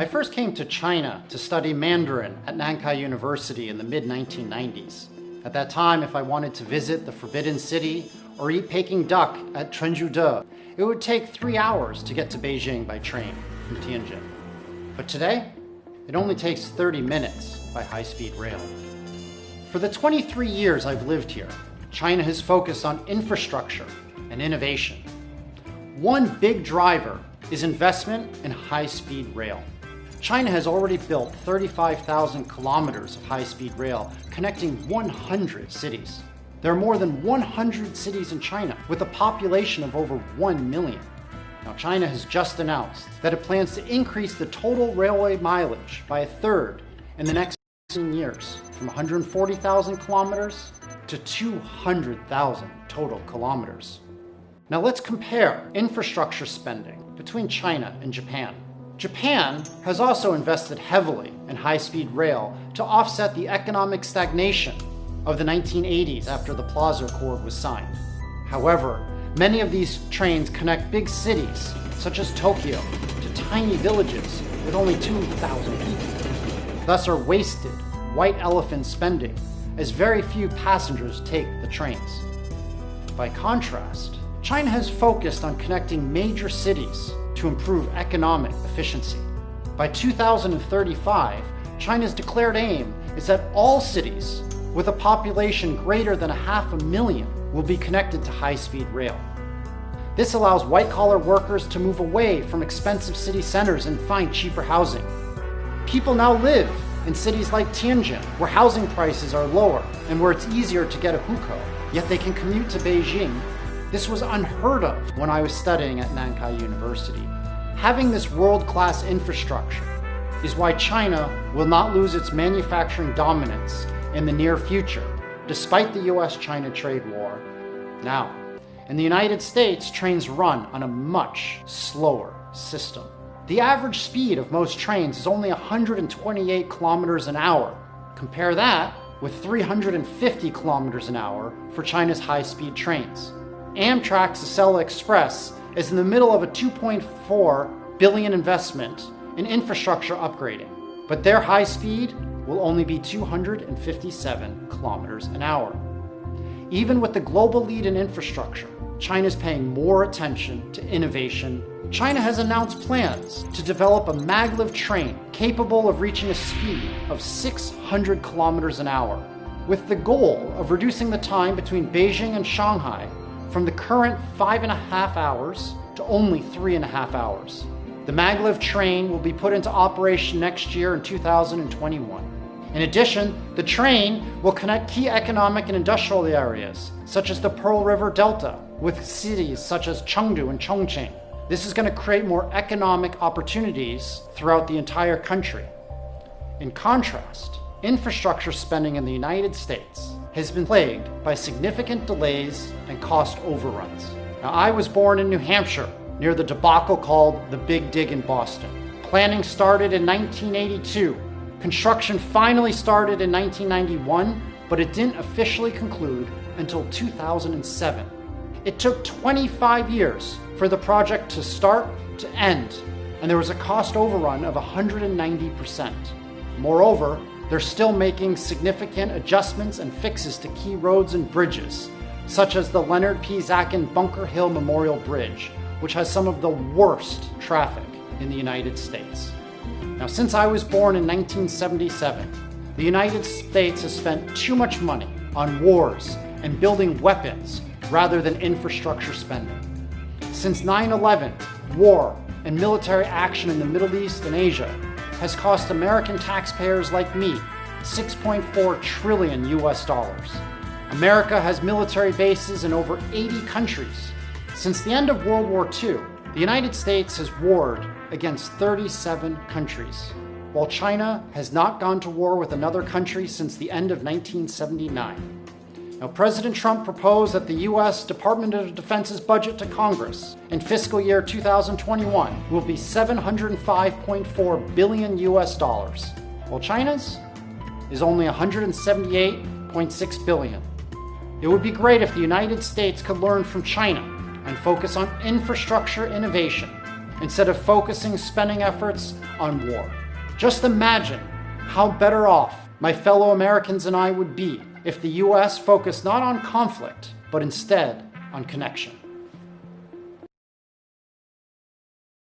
I first came to China to study Mandarin at Nankai University in the mid-1990s. At that time, if I wanted to visit the Forbidden City or eat Peking duck at Chenzhoude, it would take 3 hours to get to Beijing by train from Tianjin. But today, it only takes 30 minutes by high-speed rail. For the 23 years I've lived here, China has focused on infrastructure and innovation. One big driver is investment in high-speed rail. China has already built 35,000 kilometers of high-speed rail connecting 100 cities. There are more than 100 cities in China with a population of over 1 million. Now, China has just announced that it plans to increase the total railway mileage by a third in the next 15 years, from 140,000 kilometers to 200,000 total kilometers. Now let's compare infrastructure spending between China and Japan. Japan has also invested heavily in high-speed rail to offset the economic stagnation of the 1980s after the Plaza Accord was signed. However, many of these trains connect big cities, such as Tokyo, to tiny villages with only 2,000 people. Thus are wasted white elephant spending, as very few passengers take the trains. By contrast, China has focused on connecting major cities to improve economic efficiency. By 2035, China's declared aim is that all cities with a population greater than 500,000 will be connected to high-speed rail. This allows white-collar workers to move away from expensive city centers and find cheaper housing. People now live in cities like Tianjin, where housing prices are lower and where it's easier to get a hukou, yet they can commute to Beijing. This was unheard of when I was studying at Nankai University. Having this world-class infrastructure is why China will not lose its manufacturing dominance in the near future, despite the US-China trade war. Now, in the United States, trains run on a much slower system. The average speed of most trains is only 128 kilometers an hour. Compare that with 350 kilometers an hour for China's high-speed trains. Amtrak's Acela Express is in the middle of a $2.4 billion investment in infrastructure upgrading, but their high speed will only be 257 kilometers an hour. Even with the global lead in infrastructure, China is paying more attention to innovation. China has announced plans to develop a maglev train capable of reaching a speed of 600 kilometers an hour, with the goal of reducing the time between Beijing and Shanghai from the current 5.5 hours to only 3.5 hours. The maglev train will be put into operation next year in 2021. In addition, the train will connect key economic and industrial areas, such as the Pearl River Delta, with cities such as Chengdu and Chongqing. This is going to create more economic opportunities throughout the entire country. In contrast, infrastructure spending in the United States has been plagued by significant delays and cost overruns. Now, I was born in New Hampshire, near the debacle called the Big Dig in Boston. Planning started in 1982. Construction finally started in 1991, but it didn't officially conclude until 2007. It took 25 years for the project to start to end, and there was a cost overrun of 190%. Moreover, they're still making significant adjustments and fixes to key roads and bridges, such as the Leonard P. Zachin Bunker Hill Memorial Bridge, which has some of the worst traffic in the United States. Now, since I was born in 1977, the United States has spent too much money on wars and building weapons rather than infrastructure spending. Since 9/11, war and military action in the Middle East and Asia has cost American taxpayers like me $6.4 trillion US. America has military bases in over 80 countries. Since the end of World War II, the United States has warred against 37 countries, while China has not gone to war with another country since the end of 1979. Now, President Trump proposed that the U.S. Department of Defense's budget to Congress in fiscal year 2021 will be $705.4 billion US, while China's is only $178.6 billion. It would be great if the United States could learn from China and focus on infrastructure innovation instead of focusing spending efforts on war. Just imagine how better off my fellow Americans and I would be if the US focused not on conflict, but instead on connection.